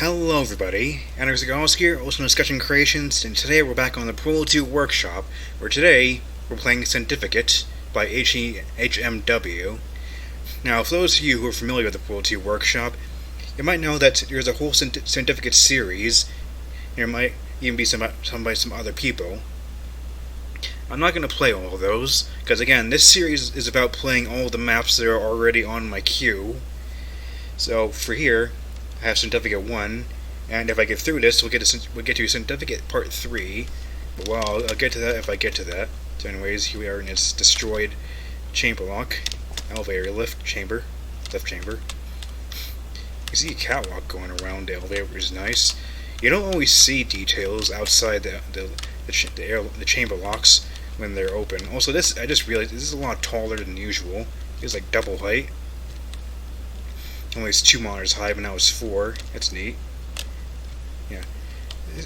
Hello everybody, Anders here, also Discussion Creations, and today we're back on the Pro 2 Workshop, where today we're playing Sendificate by HMW. Now, for those of you who are familiar with the Pro 2 Workshop, you might know that there's a whole Sendificate series. There might even be some by some other people. I'm not going to play all of those, because again, this series is about playing all the maps that are already on my queue. So, for here, I have Sendificate 1, and if I get through this, we'll get to Sendificate Part 3. But well, I'll get to that if I get to that. So anyways, here we are in its destroyed chamber lock. Elevator lift chamber. You see a catwalk going around the elevator, which is nice. You don't always see details outside the chamber locks when they're open. Also, I just realized this is a lot taller than usual. It's like double height. Only it's 2 monitors high, but now it's 4. That's neat. Yeah,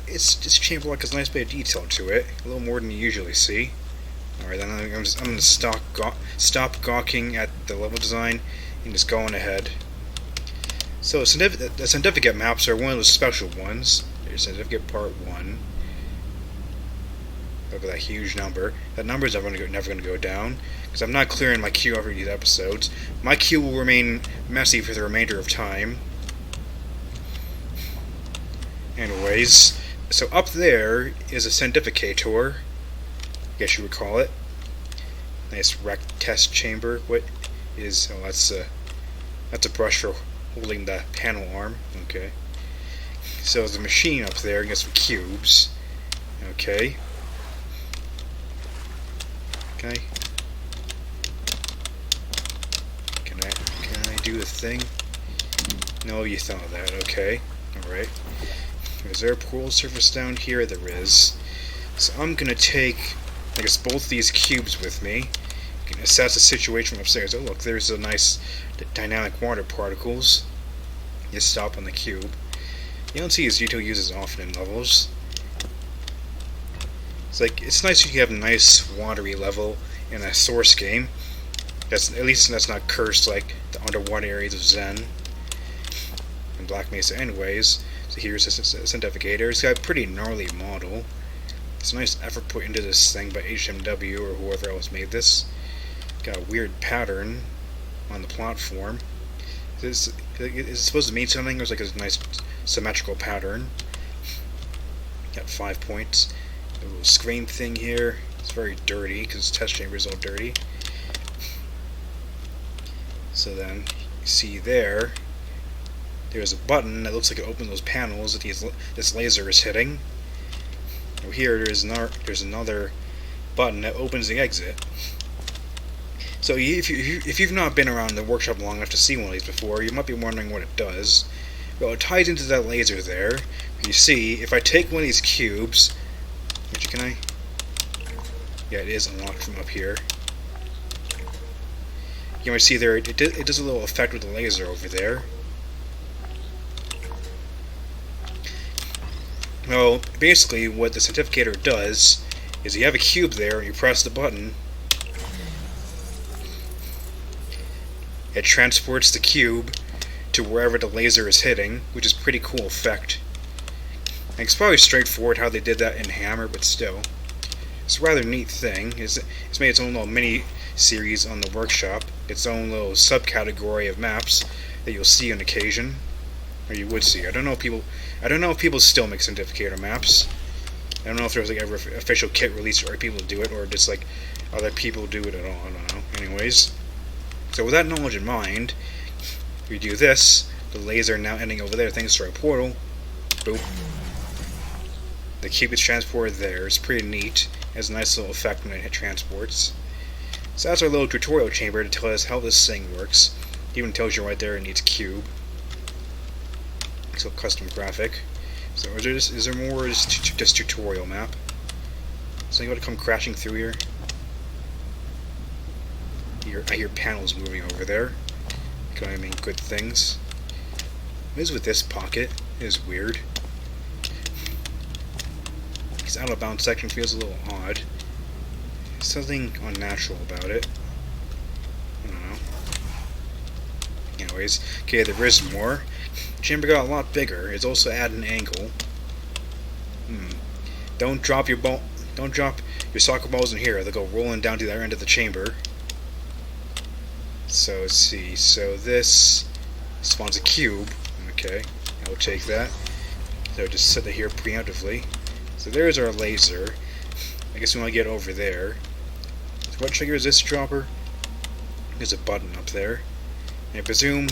this chamber lock has a nice bit of detail to it, a little more than you usually see. All right, then I'm gonna stop gawking at the level design and just go on ahead. So the Sendificate maps are one of those special ones. There's Sendificate Part 1. Look at that huge number. That number is never going to go down, because I'm not clearing my queue over these episodes. My queue will remain messy for the remainder of time. Anyways, so up there is a Sendificator, I guess you would call it. Nice wreck test chamber. What is? Oh, that's a brush for holding the panel arm. Okay. So there's a machine up there and got some cubes. Okay. Okay. Can I do the thing? No, you thought of that. Okay. Alright. Is there a pool surface down here? There is. So I'm gonna take, I guess, both these cubes with me. You can assess the situation from upstairs. Oh look, there's a nice dynamic water particles. Just stop on the cube. You don't see his util uses often in levels. It's nice if you have a nice watery level in a source game. At least that's not cursed like the underwater areas of Zen and Black Mesa anyways. So here's a Sendificator. It's got a pretty gnarly model. It's a nice effort put into this thing by HMW or whoever else made this. Got a weird pattern on the platform. Is it supposed to mean something, or is it like a nice symmetrical pattern? Got 5 points. A little screen thing here. It's very dirty because the test chamber is all dirty. So then you see there's a button that looks like it opens those panels that this laser is hitting. Over here there's another button that opens the exit. So if you've not been around the workshop long enough to see one of these before, you might be wondering what it does. Well, it ties into that laser there. You see, if I take one of these cubes, can I? Yeah, it is unlocked from up here. You might see there, it does a little effect with the laser over there. Well, basically what the Sendificator does is you have a cube there and you press the button. It transports the cube to wherever the laser is hitting, which is a pretty cool effect. It's probably straightforward how they did that in Hammer, but still. It's a rather neat thing. It's made its own little mini-series on the workshop. Its own little subcategory of maps that you'll see on occasion. Or you would see. I don't know if people still make Sendificator maps. I don't know if there was like ever official kit release or people do it, or just like other people do it at all. I don't know. Anyways. So with that knowledge in mind, we do this. The laser now ending over there thanks to our portal. Boop. The cube is transported there. It's pretty neat. It has a nice little effect when it transports. So that's our little tutorial chamber to tell us how this thing works. It even tells you right there it needs cube. So custom graphic. So is there more or just this tutorial map? Is anybody come crashing through here? I hear panels moving over there. Can I mean good things? What is with this pocket? It is weird. This out of bounds section feels a little odd. There's something unnatural about it. I don't know. Anyways, okay, there is more. chamber got a lot bigger. It's also at an angle. Don't drop your ball. Don't drop your soccer balls in here. They'll go rolling down to the other end of the chamber. So let's see. So this spawns a cube. Okay, I'll take that. So just set it here preemptively. So there's our laser. I guess we want to get over there. So what triggers this dropper? There's a button up there. And I presume,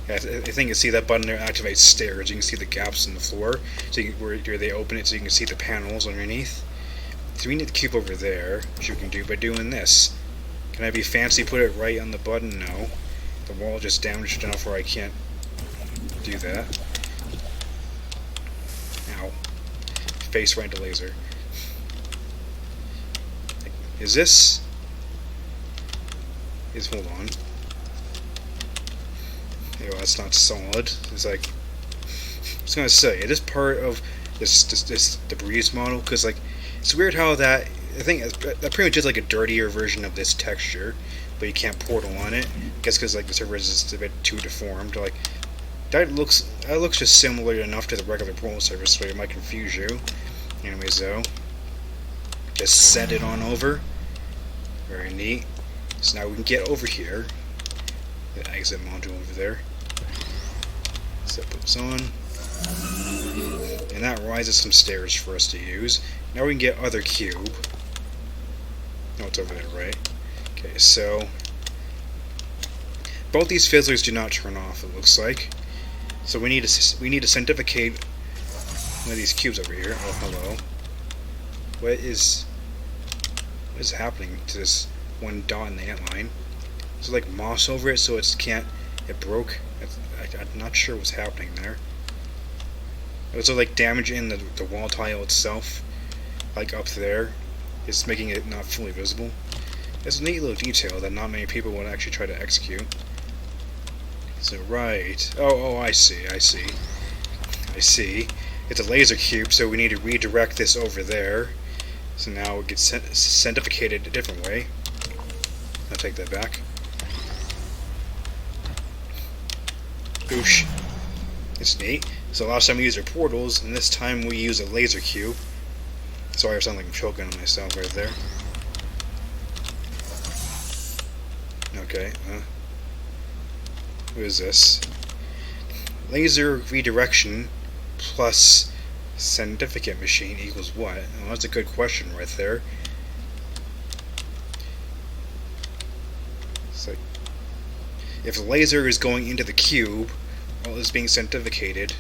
I think you see that button there activates stairs. You can see the gaps in the floor, so where they open it, so you can see the panels underneath. So we need the cube over there, which you can do by doing this. Can I be fancy, put it right on the button? No. The wall just damaged enough where I can't do that. Ow. Face right into laser. Is this... hold on. Ew, that's not solid. It's like... I was gonna say, it is part of this debris model, because like, it's weird how that... I think that pretty much is like a dirtier version of this texture, but you can't portal on it. I guess because like the surface is a bit too deformed. Like that looks just similar enough to the regular portal surface, so it might confuse you. Anyways, though, just send it on over. Very neat. So now we can get over here. The exit module over there. So put this on, and that rises some stairs for us to use. Now we can get other cube. Oh, it's over there, right? Okay, so both these fizzlers do not turn off. It looks like. So we need to Sendificate one of these cubes over here. Oh, hello. What is happening to this one dot in the outline? Is it like moss over it, so it broke? I'm not sure what's happening there. Also, like damage in the wall tile itself, like up there. It's making it not fully visible. It's a neat little detail that not many people would actually try to execute. So right. Oh, I see. It's a laser cube, so we need to redirect this over there. So now it gets Sendificated a different way. I'll take that back. Boosh. It's neat. So last time we used our portals, and this time we use a laser cube. Sorry, I sound like I'm choking on myself right there. Okay, what is this? Laser redirection plus Sendificate machine equals what? Well, that's a good question right there. It's like, if the laser is going into the cube, while it's being Sendificated.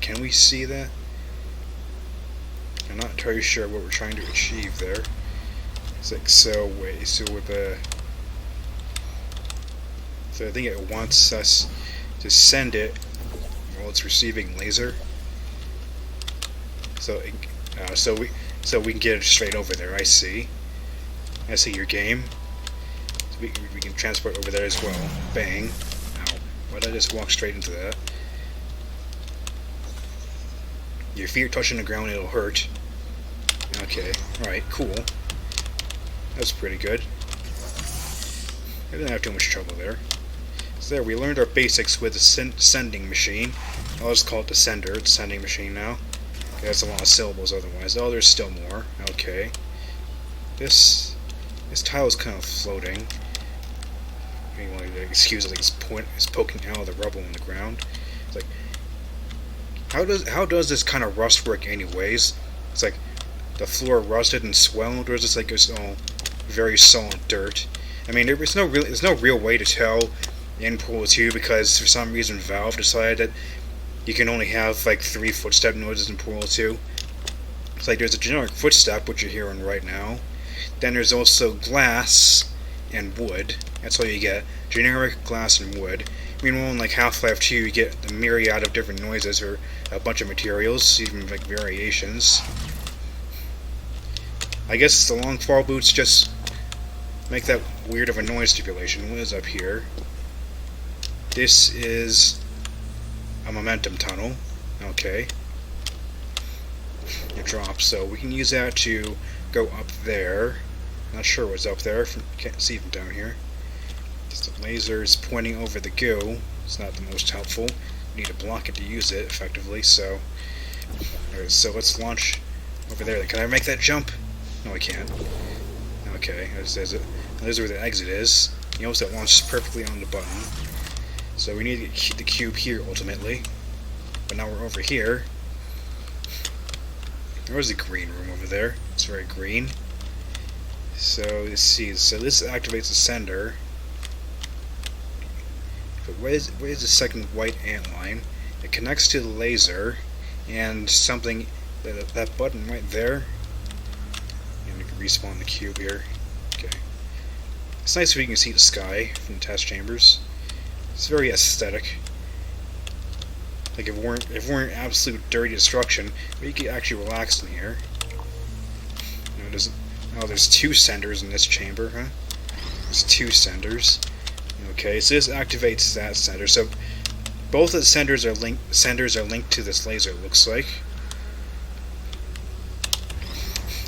Can we see that? I'm not entirely sure what we're trying to achieve there. It's like, so with the... So I think it wants us to send it while it's receiving laser. So we can get it straight over there. I see your game. So we can transport over there as well. Bang. Ow. Why did I just walk straight into that? Your feet touching the ground, it'll hurt. Okay, alright, cool. That's pretty good. I didn't have too much trouble there. So there, we learned our basics with the sending machine. I'll just call it the sender. It's sending machine now. Okay, that's a lot of syllables otherwise. Oh, there's still more. Okay. This tile is kind of floating. You want to excuse it, like it's poking out of the rubble on the ground. It's like, how does this kind of rust work anyways? It's like the floor rusted and swelled, or is this like it's all very solid dirt? I mean, there's no real way to tell in Portal 2 because for some reason Valve decided that you can only have like 3 footstep noises in Portal 2. It's like there's a generic footstep, which you're hearing right now. Then there's also glass and wood. That's all you get. Generic glass and wood. Meanwhile, in like Half-Life 2, you get a myriad of different noises or a bunch of materials, even like variations. I guess the long fall boots just make that weird of a noise stipulation. What is up here? This is a momentum tunnel. Okay. It drops, so we can use that to go up there. Not sure what's up there. Can't see from down here. Just the laser is pointing over the goo. It's not the most helpful. We need to block it to use it effectively, so... Alright, so let's launch over there. Can I make that jump? No, I can't. Okay, there's where the exit is. You notice that launches perfectly on the button. So we need to get the cube here, ultimately. But now we're over here. There was a green room over there. It's very green. So, let's see. So this activates the sender. But where's the second white antline? It connects to the laser. And something... That button right there. And we can respawn the cube here. Okay. It's nice if we can see the sky from the test chambers. It's very aesthetic. Like if it weren't absolute dirty destruction, we could actually relax in here. There's two senders in this chamber, huh? There's two senders. Okay, so this activates that sender. So both of the senders are linked to this laser. It looks like.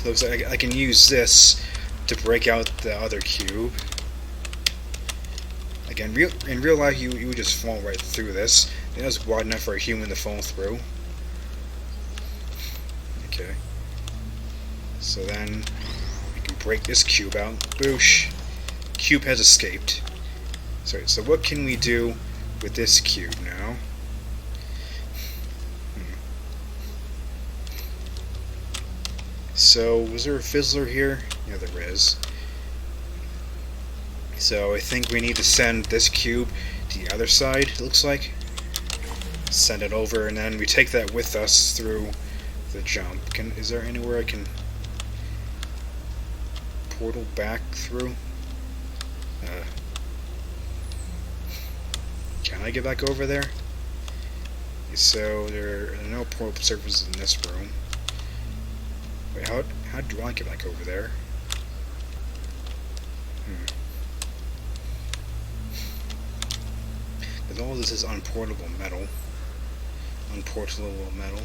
Looks like I can use this to break out the other cube. Again, in real life, you would just fall right through this. It was wide enough for a human to fall through. Okay. So then, we can break this cube out. Boosh! Cube has escaped. Sorry, so what can we do with this cube now? So, was there a fizzler here? Yeah, there is. So I think we need to send this cube to the other side, it looks like. Send it over, and then we take that with us through the jump. Is there anywhere I can portal back through? Can I get back over there? So there are no portal surfaces in this room. Wait, how do I get back over there? Because all this is unportable metal. Unportable metal.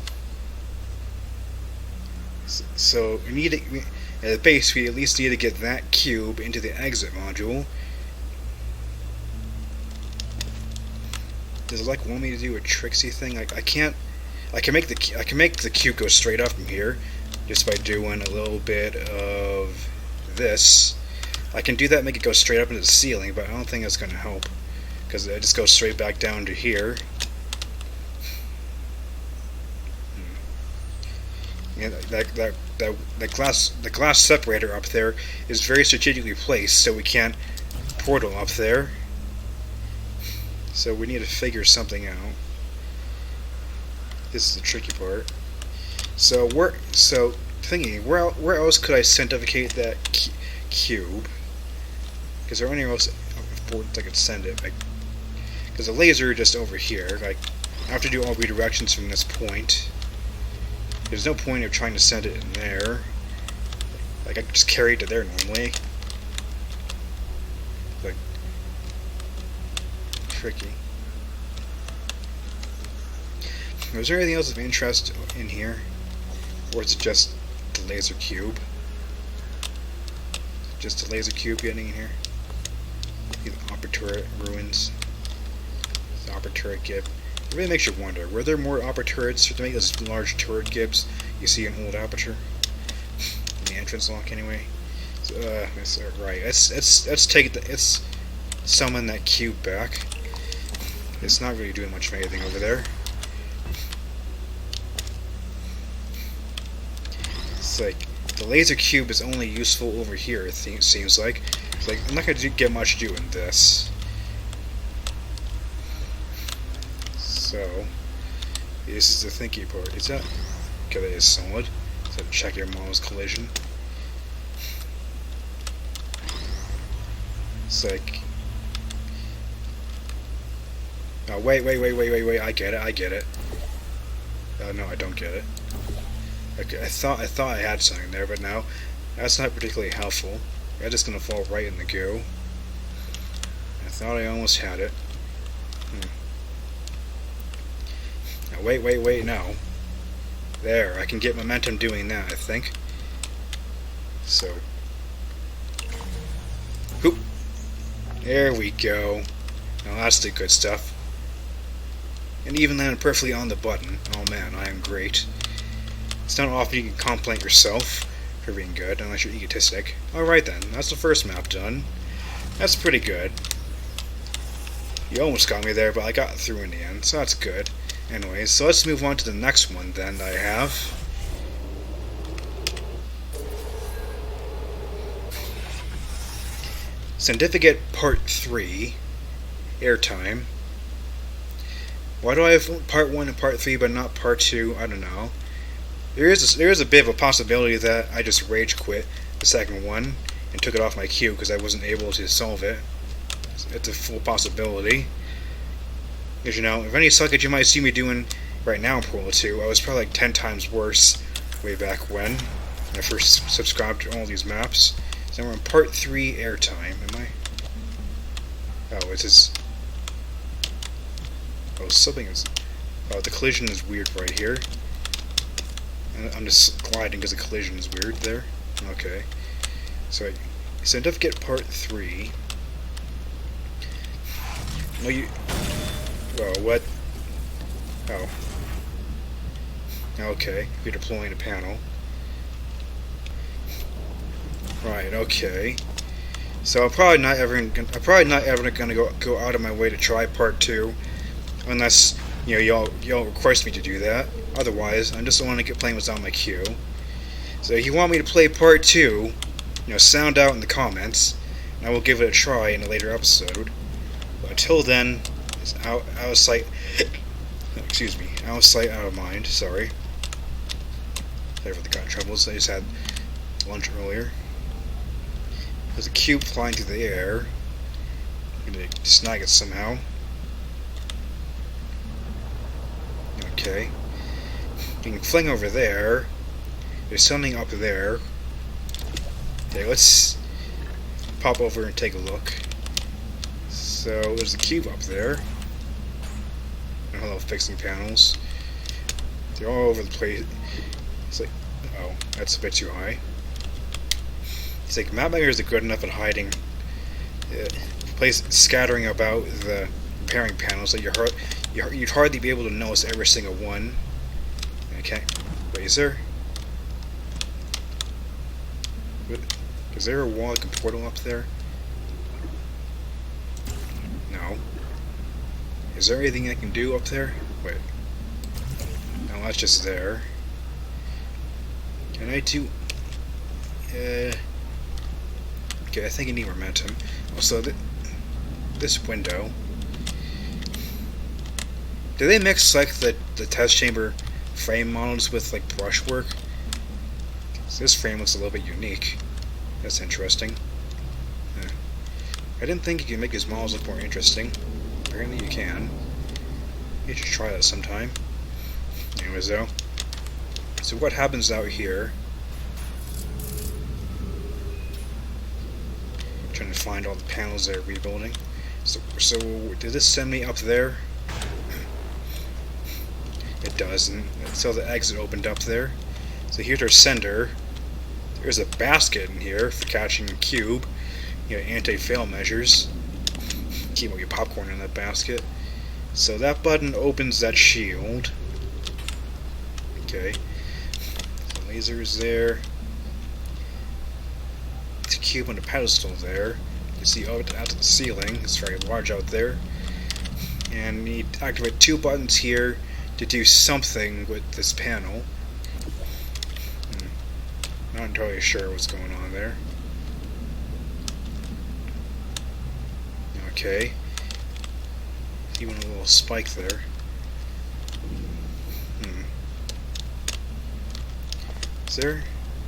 So we need to, at the base, we at least need to get that cube into the exit module. Does it like want me to do a tricksy thing? I can't. I can make the cube go straight up from here, just by doing a little bit of this. I can do that, make it go straight up into the ceiling, but I don't think that's going to help, because it just goes straight back down to here. Yeah, the glass separator up there is very strategically placed, so we can't portal up there. So we need to figure something out. This is the tricky part. So where else could I Sendificate that cube? Because there are anywhere else boards I could send it. Because the laser is just over here. Like, I have to do all redirections from this point. There's no point of trying to send it in there. Like, I could just carry it to there normally. Like, tricky. Was there anything else of interest in here? Or is it just the laser cube? Just the laser cube getting in here? The upper turret ruins. The upper turret gib. It really makes you wonder, were there more upper turrets to make those large turret gibs you see in old Aperture? In the entrance lock, anyway. So, right. Let's take it. Let's summon that cube back. It's not really doing much of anything over there. It's like the laser cube is only useful over here. It seems like. It's like I'm not going to get much doing this. So, this is the thinking part. Is that... Okay, that is solid. So check your model's collision. It's like... Oh, wait, I get it. Oh, no, I don't get it. Okay, I thought I had something there, but no. That's not particularly helpful. That's just gonna fall right in the goo. I thought I almost had it. Now, wait, no. There, I can get momentum doing that, I think. So. Hoop. There we go. Now that's the good stuff. And even landed perfectly on the button. Oh man, I am great. It's not often you can compliment yourself for being good, unless you're egotistic. Alright then, that's the first map done. That's pretty good. You almost got me there, but I got through in the end, so that's good. Anyways, so let's move on to the next one then that I have. Sendificate Part 3, Airtime. Why do I have Part 1 and Part 3 but not Part 2? I don't know. There is a bit of a possibility that I just rage quit the second one and took it off my queue because I wasn't able to solve it. It's a full possibility. Because, you know, if any suckage you might see me doing right now in Pro 2, I was probably like 10 times worse way back when I first subscribed to all these maps. So we're on Part 3 Airtime, am I? Oh, it's just... Oh, something is... Oh, the collision is weird right here. I'm just gliding because the collision is weird there. Okay. So, Sendificate Part 3. No, you... Oh, what? Oh. Okay, you're deploying a panel. Right, okay. So I'm probably not ever gonna go out of my way to try Part 2, unless y'all request me to do that. Otherwise, I'm just the one to get playing what's on my queue. So if you want me to play Part 2, sound out in the comments, and I will give it a try in a later episode. But until then, it's out of sight. Excuse me, out of sight, out of mind. Sorry. Sorry for the gun troubles. I just had lunch earlier. There's a cube flying through the air. I'm gonna snag it somehow. Okay. You can fling over there. There's something up there. Okay, let's pop over and take a look. So there's a cube up there. And hello, fixing panels. They're all over the place. It's like, oh, that's a bit too high. It's like map makers are good enough at hiding, scattering about the repairing panels that you'd hardly be able to notice every single one. Okay, laser. Is there a wall like a portal up there? No. Is there anything I can do up there? Wait. No, that's just there. Can I do... Okay, I think I need momentum. Also, this window... Do they mix, like, the test chamber frame models with, like, brushwork? So this frame looks a little bit unique. That's interesting. I didn't think you could make these models look more interesting. Apparently you can. You should try that sometime. Anyways, though. So what happens out here... Trying to find all the panels they're rebuilding. So did this send me up there? It does, and so the exit opened up there. So here's our sender. There's a basket in here for catching a cube. Anti-fail measures. Keep all your popcorn in that basket. So that button opens that shield. Okay. The laser is there. The cube on the pedestal there. You see out to the ceiling. It's very large out there. And you need to activate two buttons here to do something with this panel. Not entirely sure what's going on there. Okay. Even a little spike there.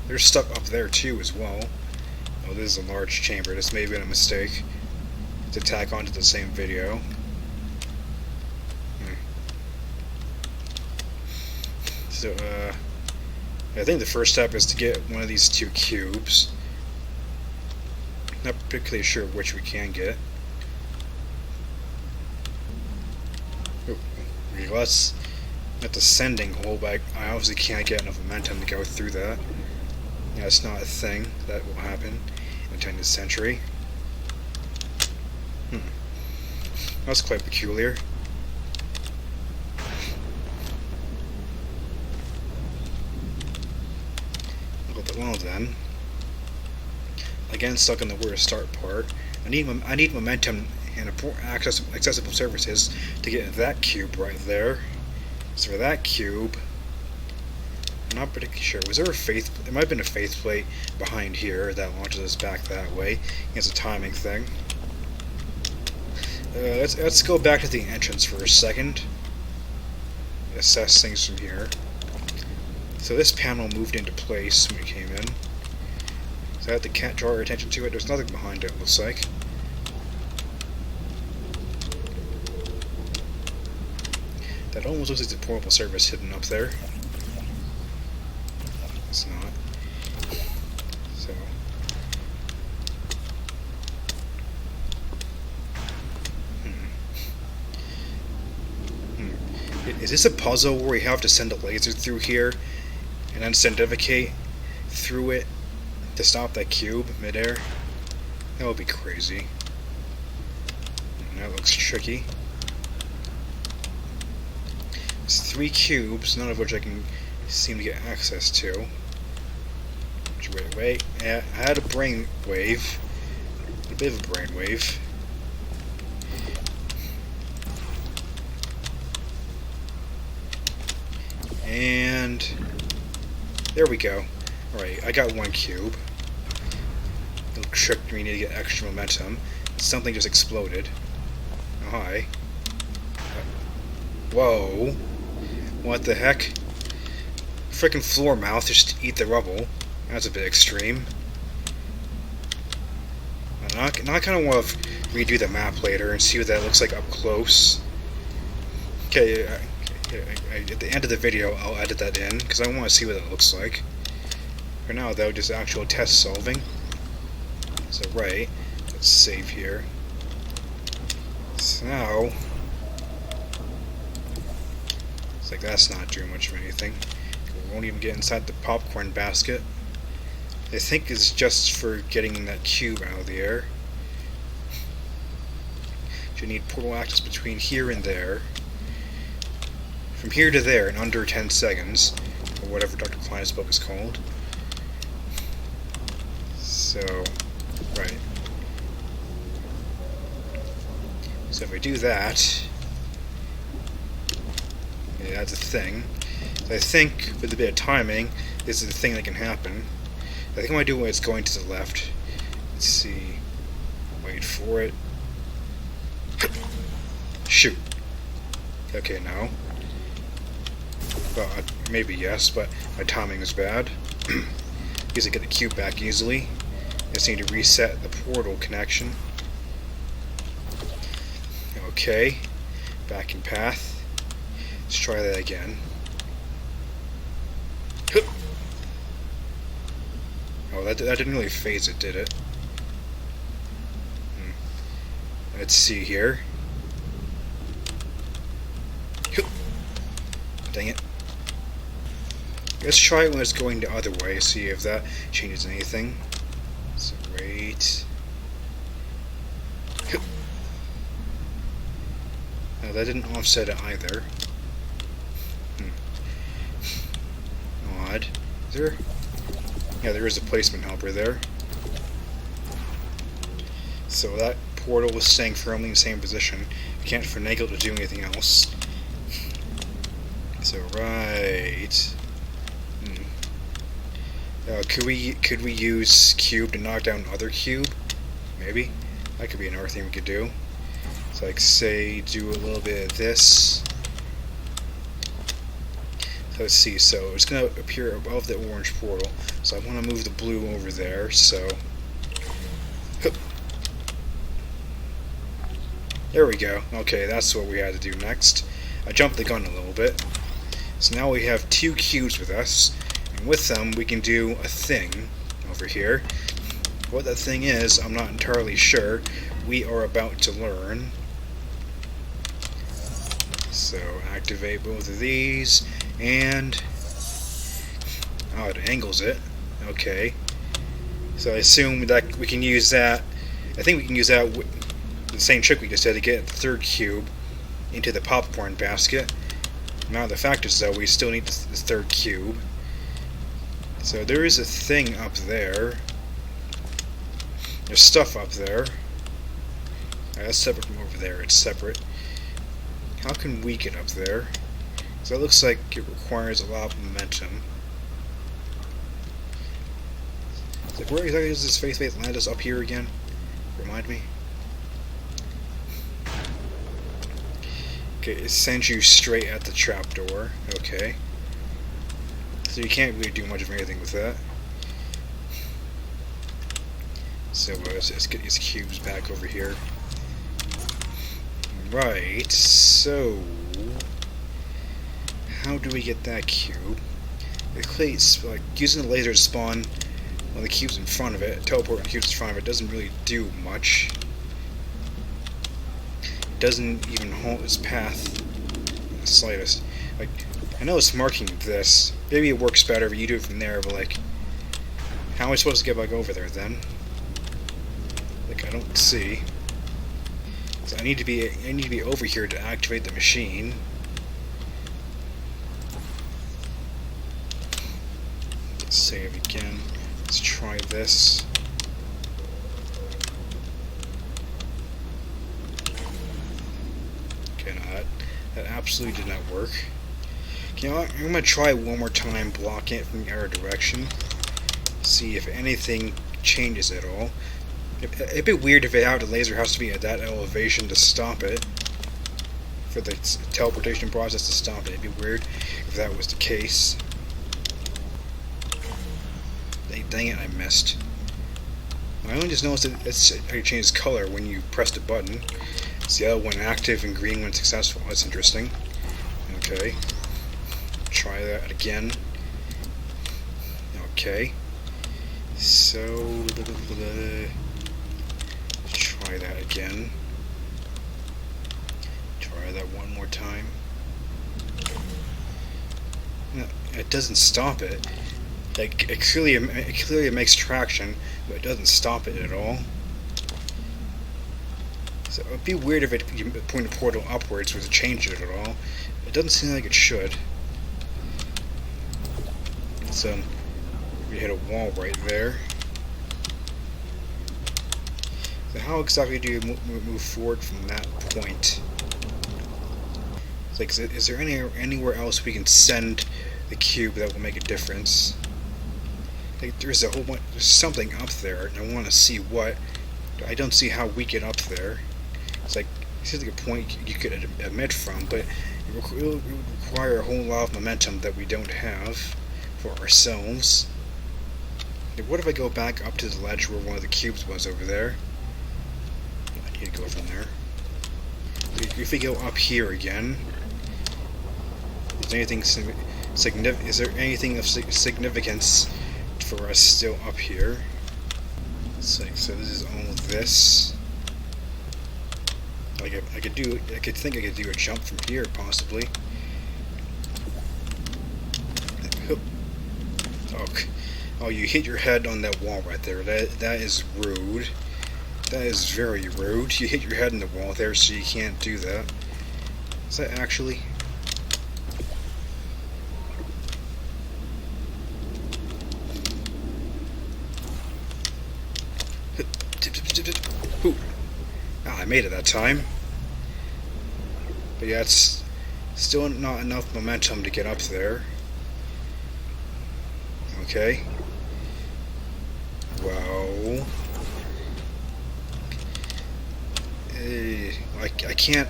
They're stuck up there too as well. Oh, this is a large chamber. This may have been a mistake to tack onto the same video. So, I think the first step is to get one of these two cubes. Not particularly sure which we can get. Okay, let's at the sending hole, but I obviously can't get enough momentum to go through that. Yeah, it's not a thing that will happen in the 20th century. That's quite peculiar. Well then, again stuck in the where to start part. I need momentum and accessible surfaces to get that cube right there. So for that cube, I'm not particularly sure. Was there a faith? There might have been a faith plate behind here that launches us back that way. It's a timing thing. Let's go back to the entrance for a second. Assess things from here. So this panel moved into place when we came in. So I have to draw our attention to it. There's nothing behind it, looks like. That almost looks like the portable service hidden up there. It's not. So. Is this a puzzle where we have to send a laser through here and then Sendificate through it to stop that cube midair? That would be crazy. That looks tricky. There's 3 cubes, none of which I can seem to get access to. Wait. Yeah, I had a brain wave. A bit of a brain wave. And there we go. Alright, I got 1 cube. It'll trick me to get extra momentum. Something just exploded. Oh, hi. Whoa. What the heck? Frickin' floor mouth just eat the rubble. That's a bit extreme. Now I kind of want to redo the map later and see what that looks like up close. Okay, at the end of the video I'll edit that in, because I want to see what it looks like. For now though, just actual test solving. So right, let's save here. So now, it's like that's not doing much of anything. We won't even get inside the popcorn basket. I think it's just for getting that cube out of the air. So you need portal access between here and there. From here to there in under 10 seconds, or whatever Dr. Klein's book is called. So, right. So if we do that, yeah, that's a thing. So I think, with a bit of timing, this is the thing that can happen. I think I might do when it's going to the left. Let's see. Wait for it. Shoot. Okay, no. Well, maybe yes, but my timing is bad. Because I get the cube back easily. I just need to reset the portal connection. Okay. Back in path. Let's try that again. Oh, that didn't really phase it, did it? Let's see here. Dang it. Let's try it when it's going the other way, see if that changes anything. So wait. No, that didn't offset it either. Odd. Is there? Yeah, there is a placement helper there. So that portal was staying firmly in the same position. I can't finagle to do anything else. So right. Could we use cube to knock down other cube? Maybe. That could be another thing we could do. So like say do a little bit of this. So let's see, so it's gonna appear above the orange portal. So I wanna move the blue over there, so there we go. Okay, that's what we had to do next. I jumped the gun a little bit. So now we have 2 cubes with us, and with them we can do a thing over here. What that thing is, I'm not entirely sure. We are about to learn. So activate both of these, and oh, it angles it. Okay. So I assume that we can use that. I think we can use that The same trick we just did to get the third cube into the popcorn basket. Now the fact is, though, we still need this third cube. So there is a thing up there. There's stuff up there. That's separate from over there. It's separate. How can we get up there? So it looks like it requires a lot of momentum. It's like, where exactly does this faith land us? Up here again? Remind me. Okay, it sends you straight at the trapdoor. Okay. So you can't really do much of anything with that. So let's get these cubes back over here. Right, so how do we get that cube? Like using the laser to spawn one of the cubes in front of it, teleporting the cubes in front of it, doesn't really do much. It doesn't even hold its path in the slightest. Like, I know it's marking this. Maybe it works better if you do it from there, but like, how am I supposed to get back over there then? Like, I don't see. So I need to be over here to activate the machine. Let's save again. Let's try this. Okay, no, that absolutely did not work. You know what? I'm gonna try one more time, blocking it from the other direction. See if anything changes at all. It'd be weird if the laser has to be at that elevation to stop it. For the teleportation process to stop it. It'd be weird if that was the case. Dang it, I missed. I only just noticed that it changes color when you press the button. It's yellow when active and green when successful. That's interesting. Okay. Try that again. Okay. So... try that again. Try that one more time. No, it doesn't stop it. Like, it clearly makes traction, but it doesn't stop it at all. So it'd be weird if you point the portal upwards or to change it at all. It doesn't seem like it should. So we hit a wall right there. So how exactly do you move forward from that point? It's like, is there anywhere else we can send the cube that will make a difference? Like, there's something up there, and I want to see what. I don't see how we get up there. It's like, it seems like a point you could emit from, but it would require a whole lot of momentum that we don't have for ourselves. Like, what if I go back up to the ledge where one of the cubes was over there? I need to go from there. If we go up here again, is there anything of significance for us still up here? So this is all this. I think I could do a jump from here possibly. Oh, you hit your head on that wall right there. That is rude. That is very rude. You hit your head on the wall there, so you can't do that. Is that actually? Ooh. I made it that time. But yeah, it's still not enough momentum to get up there. Okay. Well, I can't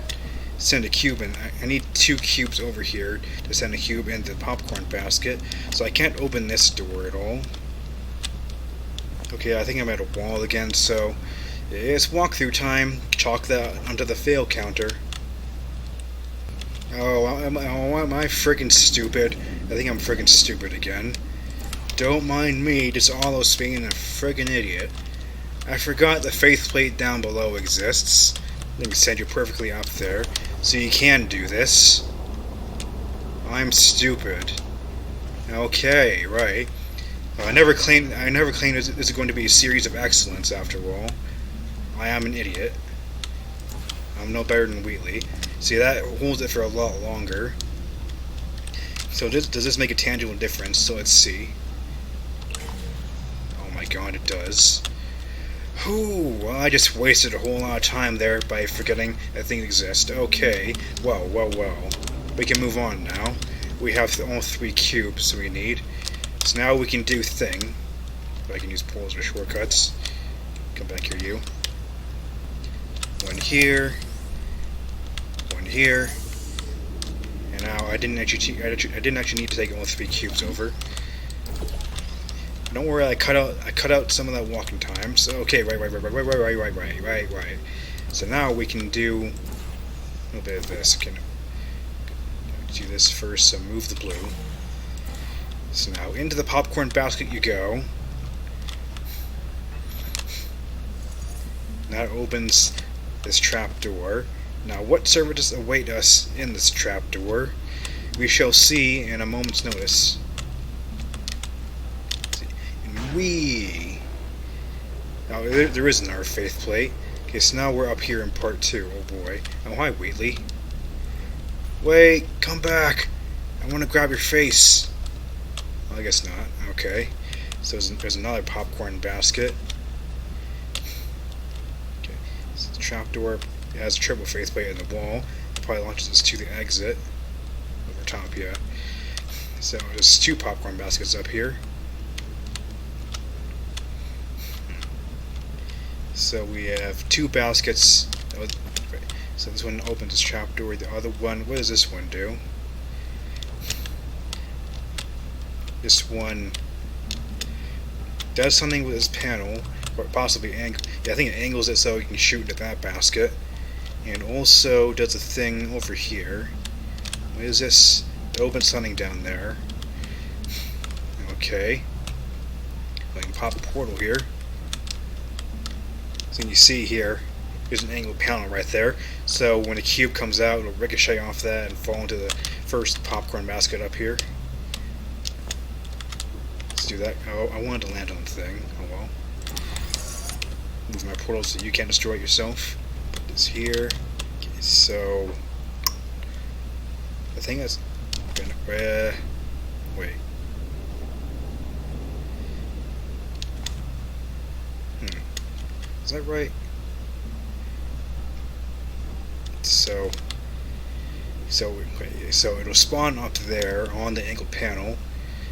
send a cube in. I need 2 cubes over here to send a cube into the popcorn basket, so I can't open this door at all. Okay, I think I'm at a wall again, so it's walkthrough time. Chalk that onto the fail counter. Oh, am I friggin' stupid? I think I'm friggin' stupid again. Don't mind me, just ALLOS being a friggin' idiot. I forgot the faith plate down below exists. Let me send you perfectly up there, so you can do this. I'm stupid. Okay, right. I never claimed this is going to be a series of excellence. After all, I am an idiot. I'm no better than Wheatley. See, that holds it for a lot longer. So does this make a tangible difference? So let's see. Oh my god, it does. Whew, well, I just wasted a whole lot of time there by forgetting that things exist. Okay, well. We can move on now. We have all 3 cubes we need. So now we can do thing. I can use pulls or shortcuts. Come back here, you. One here. One here. And now I didn't actually need to take all 3 cubes over. Don't worry, I cut out some of that walking time. So okay, right. So now we can do a little bit of this. We can do this first. So move the blue. So now into the popcorn basket you go. That opens this trap door. Now, what services await us in this trap door? We shall see in a moment's notice. Now, there isn't our faith plate. Okay, so now we're up here in part 2. Oh boy. Oh, hi, Wheatley. Wait, come back. I want to grab your face. Well, I guess not. Okay. So there's another popcorn basket. Okay. So the trapdoor has a triple faith plate in the wall. It probably launches us to the exit. Over top, yeah. So there's 2 popcorn baskets up here. So we have 2 baskets. So this one opens this trapdoor. The other one, what does this one do? This one does something with this panel, or possibly I think it angles it so you can shoot at that basket. And also does a thing over here. What is this? It opens something down there. Okay. I can pop a portal here. So you see here, there's an angled panel right there. So when a cube comes out, it'll ricochet off that and fall into the first popcorn basket up here. Let's do that. Oh, I wanted to land on the thing. Oh well. Move my portal so you can't destroy it yourself. Put this here. Okay, so I think that's gonna wait. Is that right? So it'll spawn up there on the angled panel.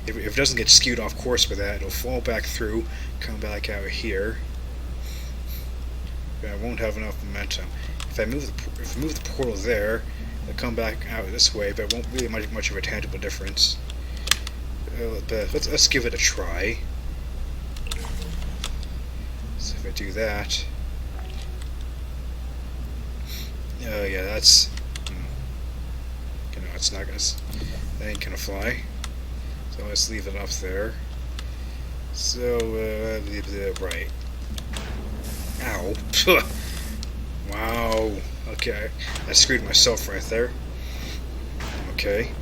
If it doesn't get skewed off course with that, it'll fall back through, come back out here. But I won't have enough momentum. If I move the portal there, it'll come back out this way, but it won't really make much of a tangible difference. But let's give it a try. So if I do that, oh yeah, that's you know, it's not gonna, that ain't gonna fly. So let's leave it up there. So right. Ow! Wow. Okay, I screwed myself right there. Okay.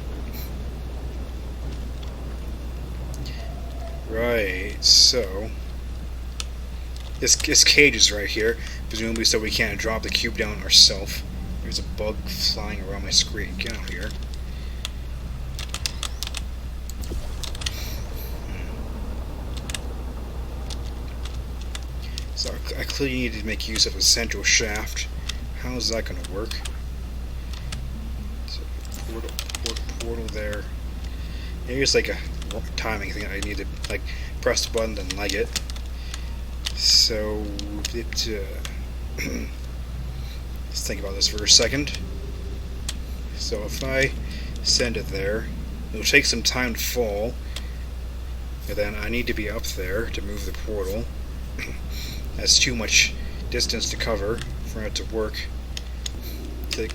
Right. So. This cage is right here, presumably so we can't drop the cube down ourselves. There's a bug flying around my screen. Get out here. So I clearly need to make use of a central shaft. How is that going to work? So portal there. Here's like a timing thing. I need to like press the button and leg it. So, let's think about this for a second. So if I send it there, it'll take some time to fall, and then I need to be up there to move the portal. That's too much distance to cover for it to work. It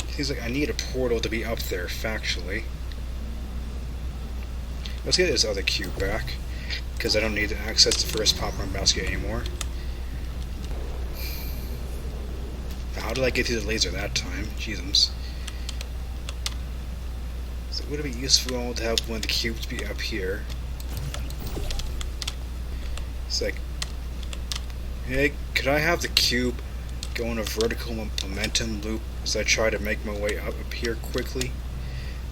seems like I need a portal to be up there, factually. Let's get this other cube back, because I don't need to access the first popcorn basket anymore. How did I get through the laser that time? Jeezums. So would it be useful to have one of the cubes be up here? It's like, hey, could I have the cube go in a vertical momentum loop as I try to make my way up here quickly.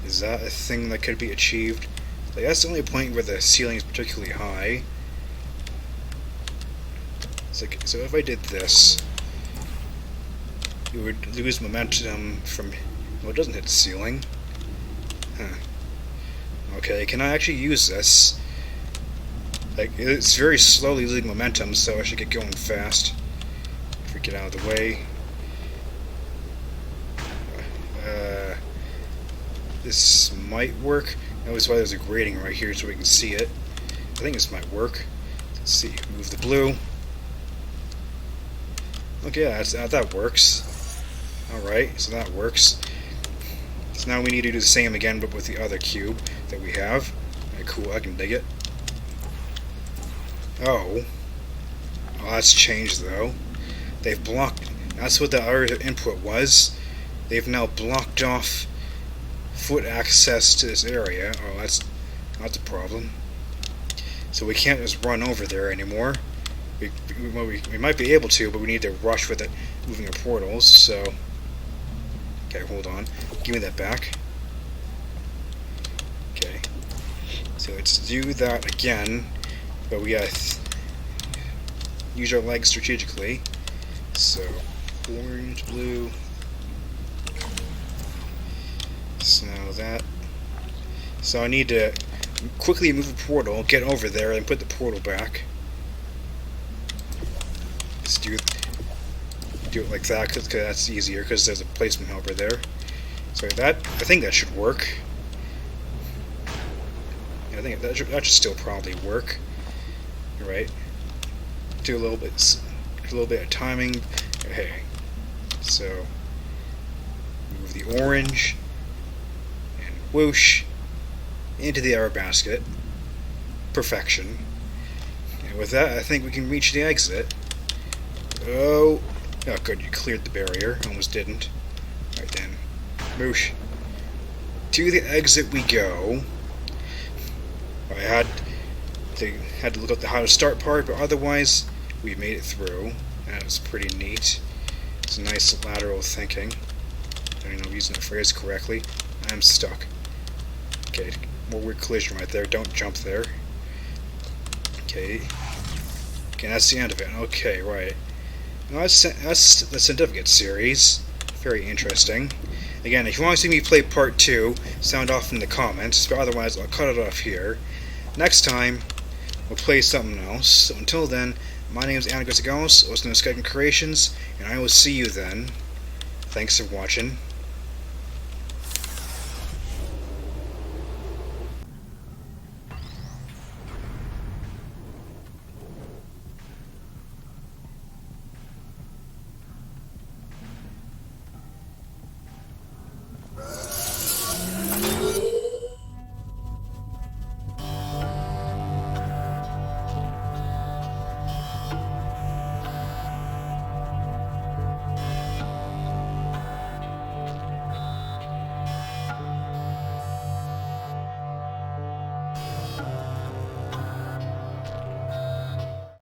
Is that a thing that could be achieved? Like, that's the only point where the ceiling is particularly high. It's like, so if I did this, you would lose momentum from... Well, it doesn't hit the ceiling. Huh. Okay, can I actually use this? Like, it's very slowly losing momentum, so I should get going fast. If we get out of the way. This might work. Notice why there's a grating right here so we can see it. I think this might work. Let's see. Move the blue. Okay, that works. Alright, so that works. So now we need to do the same again, but with the other cube that we have. Alright, cool, I can dig it. Oh, that's changed though. They've blocked... That's what the other input was. They've now blocked off foot access to this area. Oh, that's a problem. So we can't just run over there anymore. We might be able to, but we need to rush with it, moving our portals, so... Okay, hold on. Give me that back. Okay. So let's do that again, but we gotta use our legs strategically. So, orange, blue... So now that. So I need to quickly move the portal, get over there, and put the portal back. Let's do it like that, because that's easier, because there's a placement helper there. So I think that should work. Yeah, I think that should still probably work. Right. Do a little bit of timing. Okay. So move the orange. Whoosh, into the error basket. Perfection. And with that, I think we can reach the exit. Oh good, you cleared the barrier. Almost didn't. Right then. Whoosh. To the exit we go. I had to look up the how to start part, but otherwise, we made it through. That was pretty neat. It's a nice lateral thinking. I don't know if I'm using the phrase correctly. I'm stuck. Okay, more weird collision right there. Don't jump there. Okay. Okay, that's the end of it. Okay, right. Now that's the Sendificate series. Very interesting. Again, if you want to see me play part 2, sound off in the comments, but otherwise I'll cut it off here. Next time, we'll play something else. So until then, my name is ALLOS, listening to Skype Creations, and I will see you then. Thanks for watching.